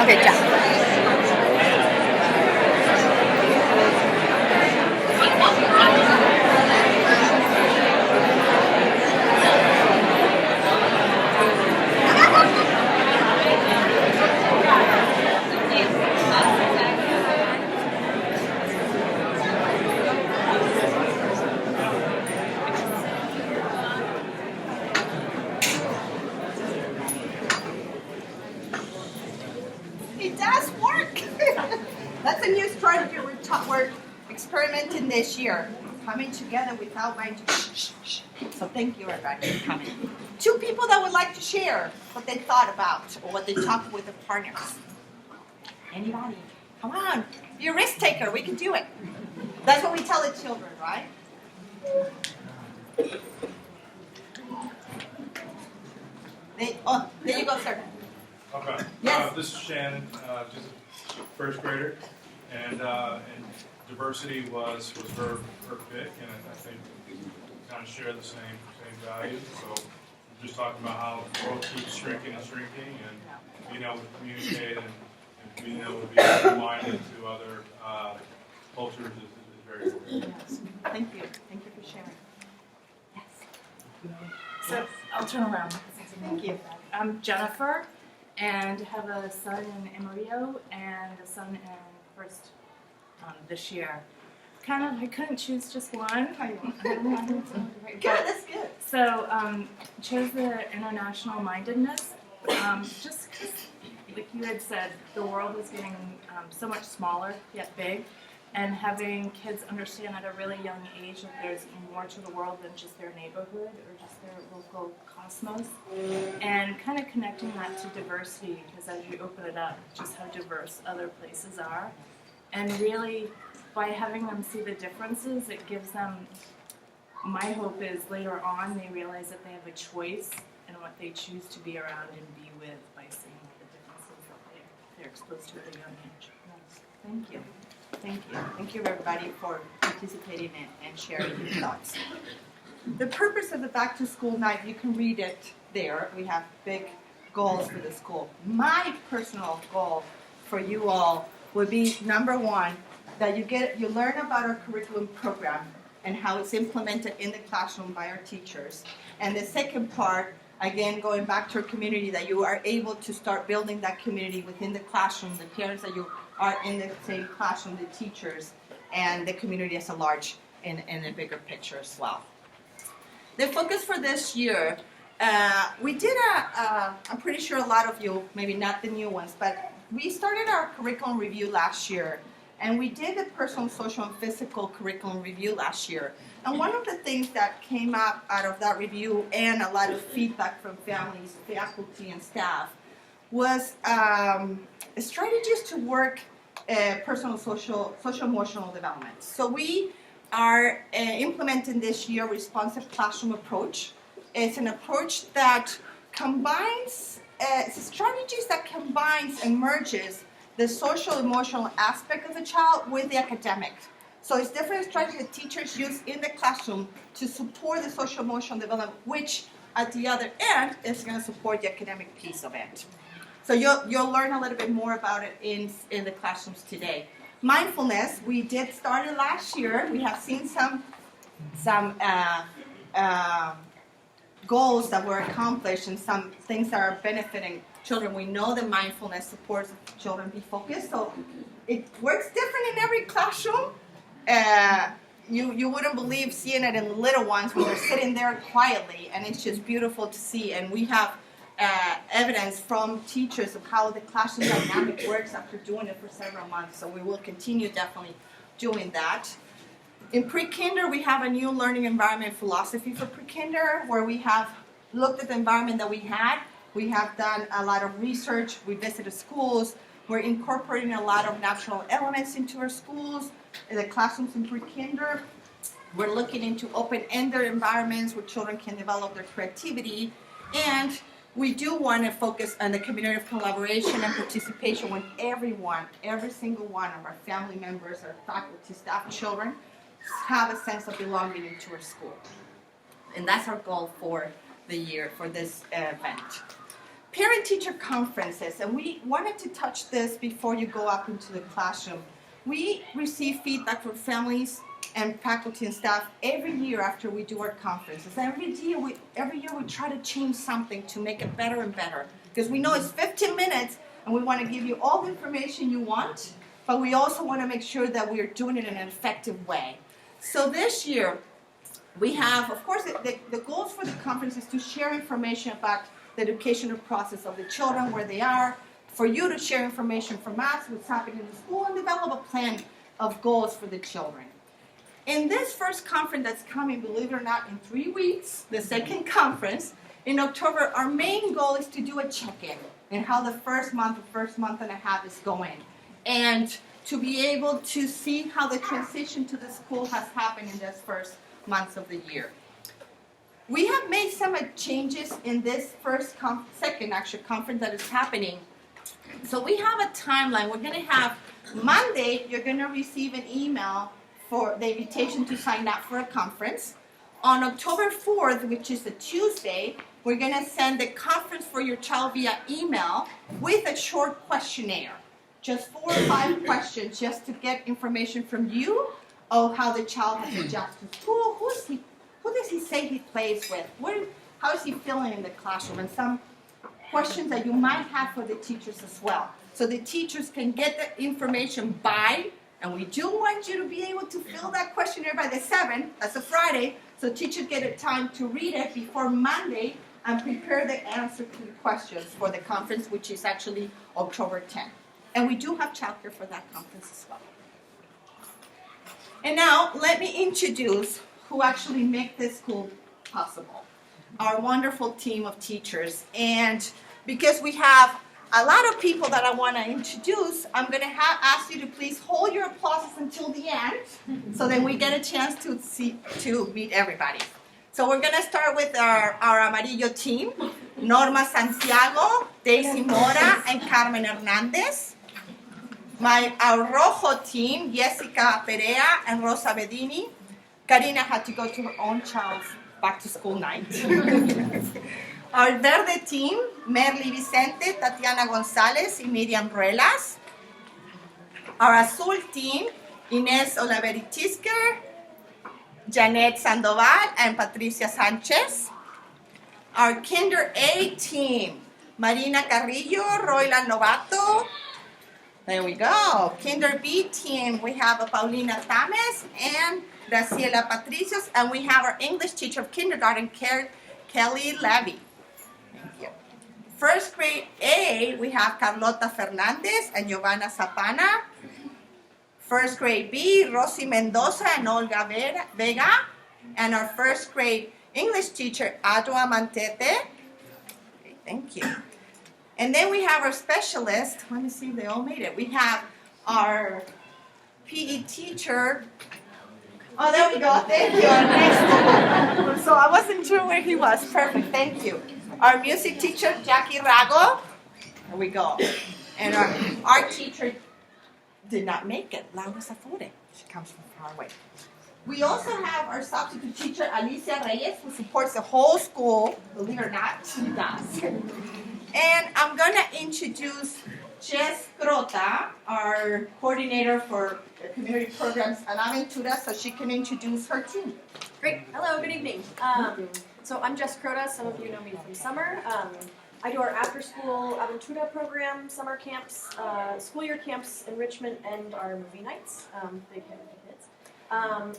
Good job. It does work. That's a new strategy we're experimenting this year. Coming together without mind. So thank you, everybody, for coming. 2 people that would like to share what they thought about or what they talked with their partners. Anybody? Come on. Be a risk taker. We can do it. That's what we tell the children, right? There you go, sir. Okay. Yes. This is Shannon, just a first grader, and diversity was her pick, and I think we kind of share the same values. So we're just talking about how the world keeps shrinking and shrinking, and being able to communicate and being able to be open-minded to other cultures is very important. Yes. Thank you. Thank you for sharing. Yes. So I'll turn around. Thank you. I'm Jennifer, and have a son in Amarillo and a son in First this year. I couldn't choose just one. Good, that's good. So chose the Internationalmindedness, just because, like you had said, the world is getting so much smaller yet big, and having kids understand at a really young age that there's more to the world than just their neighborhood or just their local cosmos, and kind of connecting that to diversity, because as you open it up, just how diverse other places are, and really by having them see the differences, it gives them, my hope is later on they realize that they have a choice in what they choose to be around and be with by seeing the differences that they're exposed to at a young age. Yes. Thank you. Thank you. Thank you, everybody, for participating and sharing your thoughts. The purpose of the Back to School Night, you can read it there. We have big goals for the school. My personal goal for you all would be, number one, that you learn about our curriculum program and how it's implemented in the classroom by our teachers. And the second part, again, going back to our community, that you are able to start building that community within the classroom, the parents that you are in the same classroom, the teachers, and the community as a large in a bigger picture as well. The focus for this year, we did I'm pretty sure a lot of you, maybe not the new ones, but we started our curriculum review last year, and we did the personal, social, and physical curriculum review last year. And one of the things that came up out of that review and a lot of feedback from families, faculty, and staff was strategies to work personal, social, emotional development. So we are implementing this year responsive classroom approach. It's an approach that combines strategies that combines and merges the social, emotional aspect of the child with the academic. So it's different strategies that teachers use in the classroom to support the social, emotional development, which at the other end is going to support the academic piece of it. So you'll learn a little bit more about it in the classrooms today. Mindfulness, we did start it last year. We have seen some goals that were accomplished and some things that are benefiting children. We know that mindfulness supports children be focused, so it works different in every classroom. You wouldn't believe seeing it in the little ones when they're sitting there quietly, and it's just beautiful to see. And we have evidence from teachers of how the classroom dynamic works after doing it for several months, so we will continue definitely doing that. In pre-kinder, we have a new learning environment philosophy for pre-kinder, where we have looked at the environment that we had. We have done a lot of research. We visited schools. We're incorporating a lot of natural elements into our schools, in the classrooms in pre-kinder. We're looking into open-ended environments where children can develop their creativity. And we do want to focus on the community of collaboration and participation when every single one of our family members, our faculty, staff, children, have a sense of belonging into our school. And that's our goal for the year, for this event. parent-teacher conferences, and we wanted to touch this before you go up into the classroom. We receive feedback from families and faculty and staff every year after we do our conferences. Every year we try to change something to make it better and better, because we know it's 15 minutes and we want to give you all the information you want, but we also want to make sure that we're doing it in an effective way. So this year we have, of course, the goals for the conference is to share information about the educational process of the children, where they are, for you to share information from us, what's happening in the school, and develop a plan of goals for the children. In this first conference that's coming, believe it or not, in 3 weeks, the second conference, in October, our main goal is to do a check-in and how the first month and a half is going, and to be able to see how the transition to the school has happened in those first months of the year. We have made some changes in this second conference that is happening. So we have a timeline. We're going to have Monday, you're going to receive an email for the invitation to sign up for a conference. On October 4th, which is a Tuesday, we're going to send the conference for your child via email with a short questionnaire. Just 4 or 5 questions just to get information from you of how the child has adjusted to school. Who does he say he plays with? How is he feeling in the classroom? And some questions that you might have for the teachers as well. So the teachers can get the information and we do want you to be able to fill that questionnaire by the 7th, that's a Friday, so teachers get a time to read it before Monday and prepare the answer to the questions for the conference, which is actually October 10th. And we do have childcare for that conference as well. And now, let me introduce who actually make this school possible. Our wonderful team of teachers. And because we have a lot of people that I want to introduce, I'm going to ask you to please hold your applauses until the end, so then we get a chance to meet everybody. So we're going to start with our Amarillo team, Norma Santiago, Daisy Mora, and Carmen Hernandez. Our Rojo team, Jessica Perea and Rosa Bedini. Karina had to go to her own child's back-to-school night. Our Verde team, Merly Vicente, Tatiana Gonzalez, y Miriam Ruelas. Our Azul team, Inés Olaveri-Tisker, Janet Sandoval, and Patricia Sanchez. Our Kinder A team, Marina Carrillo, Roylan Novato. There we go. Kinder B team, we have Paulina Tames and Graciela Patricios, and we have our English teacher of kindergarten, Kelly Levy. Thank you. First grade A, we have Carlota Fernandez and Giovanna Zapana. First grade B, Rosy Mendoza and Olga Vega. And our first grade English teacher, Adwa Mantete. Okay, thank you. And then we have our specialist. Let me see if they all made it. We have our PE teacher. Oh, there we go. Thank you. Our so I wasn't sure where he was. Perfect. Thank you. Our music teacher, Jackie Rago. There we go. And our art teacher did not make it. Laura Safore. She comes from far away. We also have our substitute teacher, Alicia Reyes, who supports the whole school. Believe it or not, she does. And I'm going to introduce Jess Grota, our coordinator for community programs at Aventura, so she can introduce her team. Great. Hello, good evening. So I'm Jess Crota. Some of you know me from summer. I do our after-school Aventura program, summer camps, school year camps, enrichment, and our movie nights. Big hit with the kids.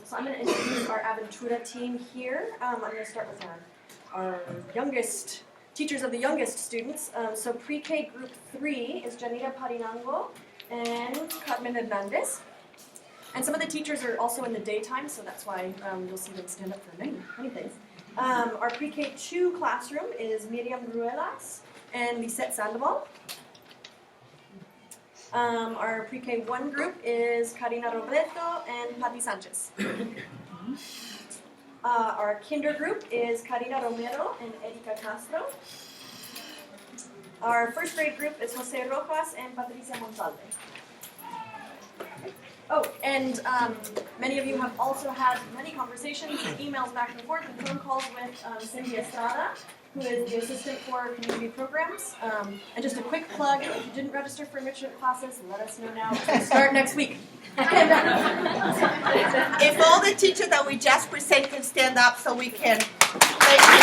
So I'm going to introduce our Aventura team here. I'm going to start with our youngest teachers of the youngest students. So pre-K group 3 is Janita Parinango and Carmen Hernandez. And some of the teachers are also in the daytime, so that's why you'll see them stand up for many things. Our pre-K 2 classroom is Miriam Ruelas and Lisette Sandoval. Our pre-K 1 group is Karina Robleto and Patti Sanchez. Our kinder group is Karina Romero and Erika Castro. Our first grade group is Jose Rojas and Patricia Montalve. Oh, and many of you have also had many conversations and emails back and forth and phone calls with Cindy Estrada, who is the assistant for community programs. And just a quick plug, if you didn't register for enrichment classes, let us know now. We'll start next week. If all the teachers that we just presented can stand up so we can thank you.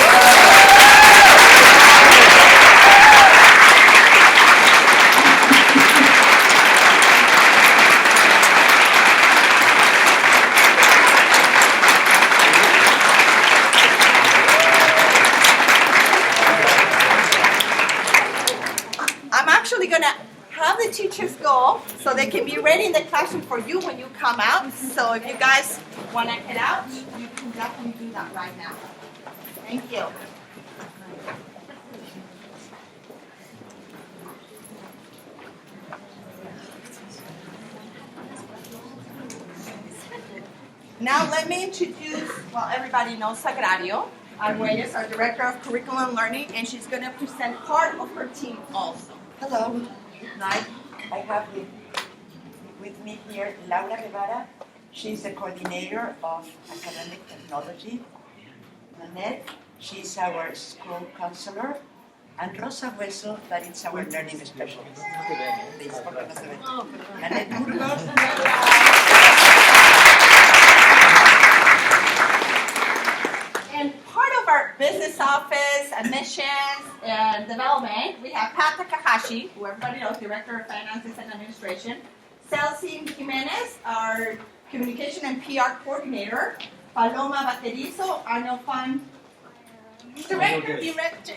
I'm actually going to have the teachers go so they can be ready in the classroom for you when you come out. So if you guys want to head out, you can definitely do that right now. Thank you. Now let me introduce, well, everybody knows Sagrario Arguelles, our Director of Curriculum and Learning, and she's going to present part of her team also. Hello. Night. I have with me here Laura Guevara. She's the coordinator of academic technology. Nanette, she's our school counselor. And Rosa Hueso, that is our learning specialist. Please, porque no se ve. Nanette Burgos. And part of our business office, admissions, and development, we have Pat Takahashi, who everybody knows, Director of Finances and Administration. Celsin Jimenez, our Communication and PR Coordinator. Paloma Baterizo, Annual Fund Director,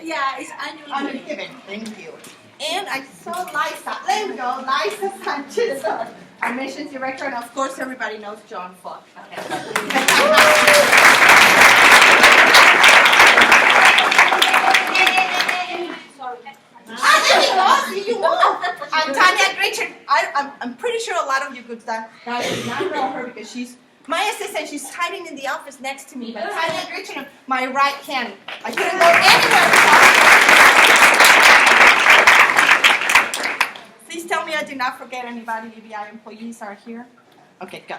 yeah, it's Annual Giving. Thank you. And I saw Liza, there we go, Liza Sanchez, our Admissions Director, and of course everybody knows John Falk. There you go. See, you know. I'm Tanya Richard. I'm pretty sure a lot of you guys did not know her because she's my assistant. She's hiding in the office next to me. But Tanya Richard, my right hand. I couldn't go anywhere. Please tell me I did not forget anybody. EBI employees are here. Okay, go.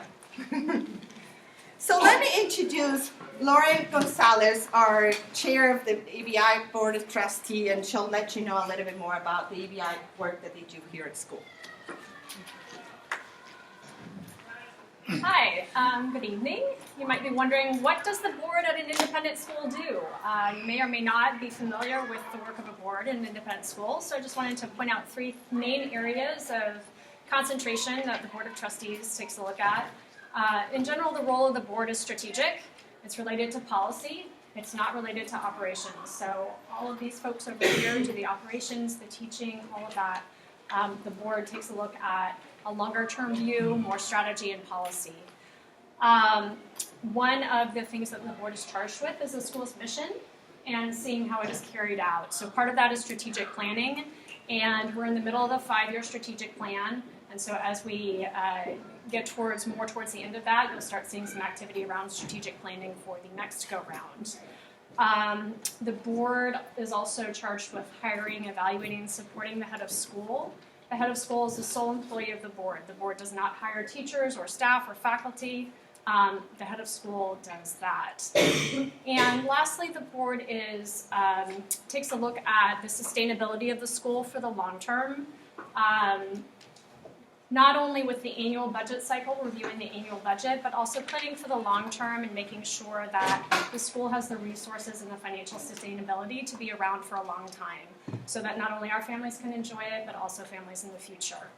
So let me introduce Lauren Gonzalez, our chair of the EBI Board of Trustees, and she'll let you know a little bit more about the EBI work that they do here at school. Hi, good evening. You might be wondering, what does the board at an independent school do? You may or may not be familiar with the work of a board in an independent school, so I just wanted to point out three main areas of concentration that the Board of Trustees takes a look at. In general, the role of the board is strategic. It's related to policy. It's not related to operations. So all of these folks over here do the operations, the teaching, all of that. The board takes a look at a longer-term view, more strategy and policy. One of the things that the board is charged with is the school's mission and seeing how it is carried out. So part of that is strategic planning, and we're in the middle of the 5-year strategic plan. And so as we get more towards the end of that, you'll start seeing some activity around strategic planning for the next go-round. The board is also charged with hiring, evaluating, and supporting the head of school. The head of school is the sole employee of the board. The board does not hire teachers or staff or faculty. The head of school does that. And lastly, the board takes a look at the sustainability of the school for the long term. Not only with the annual budget cycle, reviewing the annual budget, but also planning for the long term and making sure that the school has the resources and the financial sustainability to be around for a long time, so that not only our families can enjoy it, but also families in the future.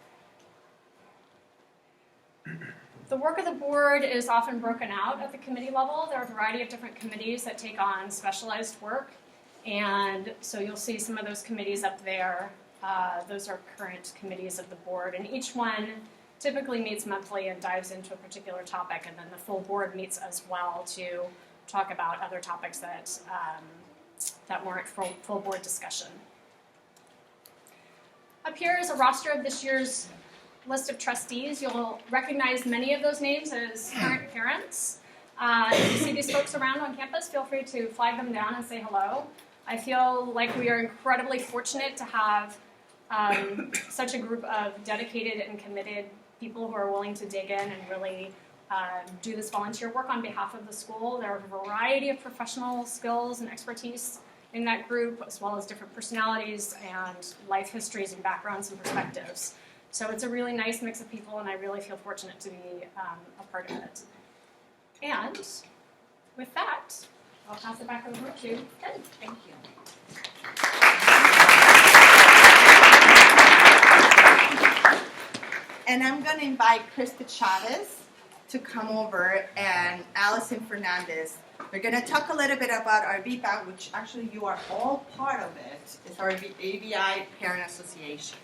The work of the board is often broken out at the committee level. There are a variety of different committees that take on specialized work, and so you'll see some of those committees up there. Those are current committees of the board, and each one typically meets monthly and dives into a particular topic, and then the full board meets as well to talk about other topics that warrant full board discussion. Up here is a roster of this year's list of trustees. You'll recognize many of those names as current parents. If you see these folks around on campus, feel free to flag them down and say hello. I feel like we are incredibly fortunate to have such a group of dedicated and committed people who are willing to dig in and really do this volunteer work on behalf of the school. There are a variety of professional skills and expertise in that group, as well as different personalities and life histories and backgrounds and perspectives. So it's a really nice mix of people, and I really feel fortunate to be a part of it. And with that, I'll pass it back over to Ken. Thank you. And I'm going to invite Krista Chavez to come over and Allison Fernandez. We're going to talk a little bit about our BPA, which actually you are all part of it. It's our EBI Parent Association.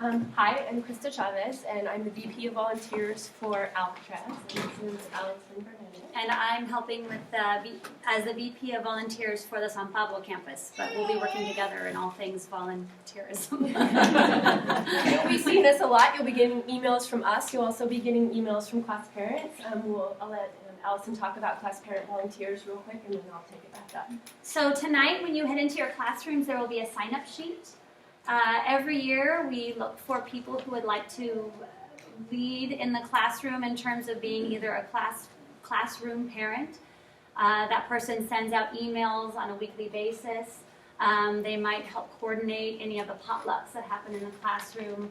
Hi, I'm Krista Chavez, and I'm the VP of Volunteers for Alcatraz. And this is Alison Fernandez. And I'm helping with as the VP of Volunteers for the San Pablo campus, but we'll be working together in all things volunteerism. You'll be seeing this a lot. You'll be getting emails from us. You'll also be getting emails from class parents. I'll let Allison talk about class parent volunteers real quick, and then I'll take it back up. So tonight, when you head into your classrooms, there will be a sign-up sheet. Every year, we look for people who would like to lead in the classroom in terms of being either a classroom parent. That person sends out emails on a weekly basis. They might help coordinate any of the potlucks that happen in the classroom.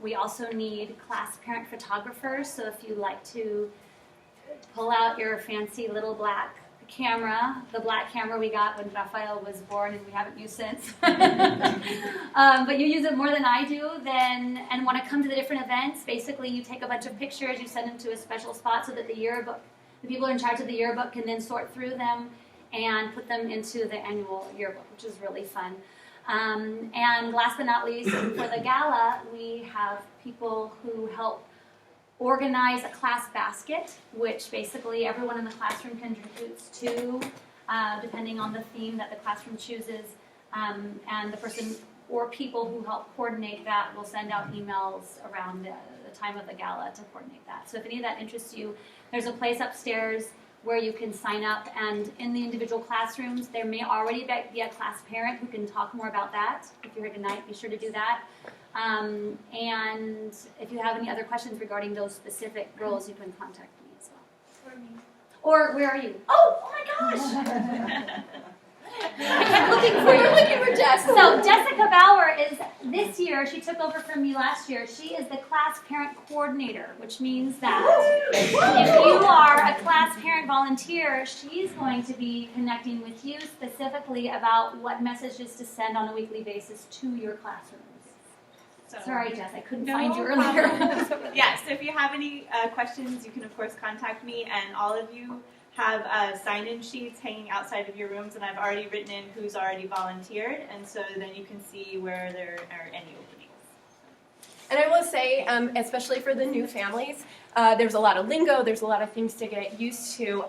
We also need class parent photographers, so if you'd like to pull out your fancy little black camera, the black camera we got when Rafael was born and we haven't used since, but you use it more than I do, and want to come to the different events, basically you take a bunch of pictures, you send them to a special spot so that the people in charge of the yearbook can then sort through them and put them into the annual yearbook, which is really fun. And last but not least, for the gala, we have people who help organize a class basket, which basically everyone in the classroom contributes to, depending on the theme that the classroom chooses. And the person or people who help coordinate that will send out emails around the time of the gala to coordinate that. So if any of that interests you, there's a place upstairs where you can sign up, and in the individual classrooms, there may already be a class parent who can talk more about that. If you're here tonight, be sure to do that. And if you have any other questions regarding those specific roles, you can contact me as well. Or where are you? Oh my gosh! I kept looking for you. We're looking for Jess. So Jessica Bauer is this year. She took over from me last year. She is the class parent coordinator, which means that if you are a class parent volunteer, she's going to be connecting with you specifically about what messages to send on a weekly basis to your classrooms. Sorry, Jess, I couldn't find you earlier. Yes, if you have any questions, you can, of course, contact me, and all of you have sign-in sheets hanging outside of your rooms, and I've already written in who's already volunteered, and so then you can see where there are any openings. And I will say, especially for the new families, there's a lot of lingo, there's a lot of things to get used to.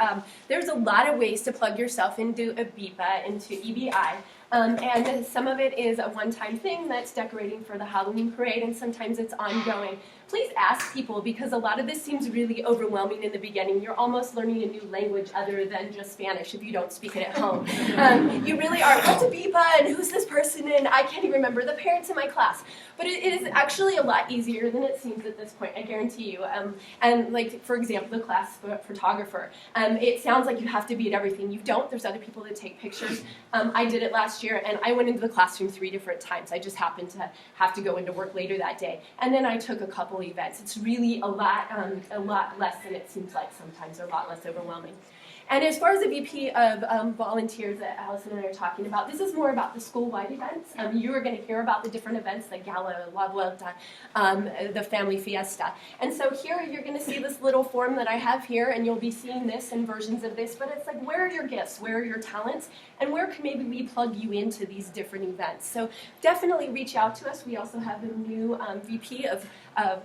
There's a lot of ways to plug yourself into a BIPA, into EBI. And some of it is a one-time thing that's decorating for the Halloween parade, and sometimes it's ongoing. Please ask people, because a lot of this seems really overwhelming in the beginning. You're almost learning a new language other than just Spanish if you don't speak it at home. You really are, what's a BIPA and who's this person, and I can't even remember the parents in my class. But it is actually a lot easier than it seems at this point, I guarantee you. And like, for example, the class photographer. It sounds like you have to be at everything. You don't. There's other people that take pictures. I did it last year, and I went into the classroom 3 different times. I just happened to have to go into work later that day. And then I took a couple events. It's really a lot less than it seems like sometimes, a lot less overwhelming. And as far as the VP of volunteers that Allison and I are talking about, this is more about the school-wide events. You are going to hear about the different events, the Gala, La Vuelta, the Family Fiesta. And so here you're going to see this little form that I have here, and you'll be seeing this and versions of this, but it's like, where are your gifts? Where are your talents? And where can maybe we plug you into these different events? So definitely reach out to us. We also have a new VP of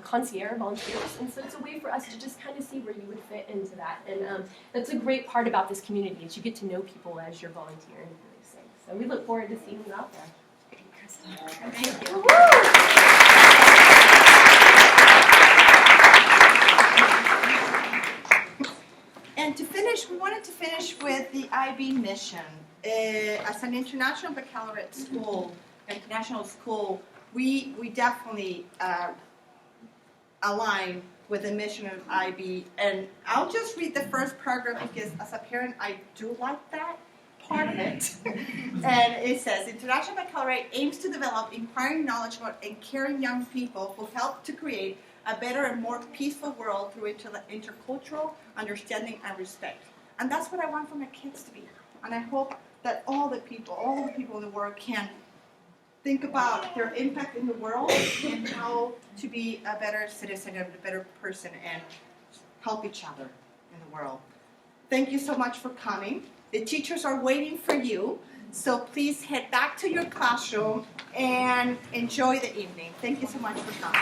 concierge volunteers, and so it's a way for us to just kind of see where you would fit into that. And that's a great part about this community, is you get to know people as you're volunteering for these things. So we look forward to seeing you out there. Thank you. And to finish, we wanted to finish with the IB mission. As an international baccalaureate school, international school, we definitely align with the mission of IB. And I'll just read the first paragraph because as a parent, I do like that part of it. And it says, International Baccalaureate aims to develop inquiring, knowledgeable, and caring young people who help to create a better and more peaceful world through intercultural understanding and respect. And that's what I want for my kids to be. And I hope that all the people in the world can think about their impact in the world and how to be a better citizen and a better person and help each other in the world. Thank you so much for coming. The teachers are waiting for you, so please head back to your classroom and enjoy the evening. Thank you so much for coming.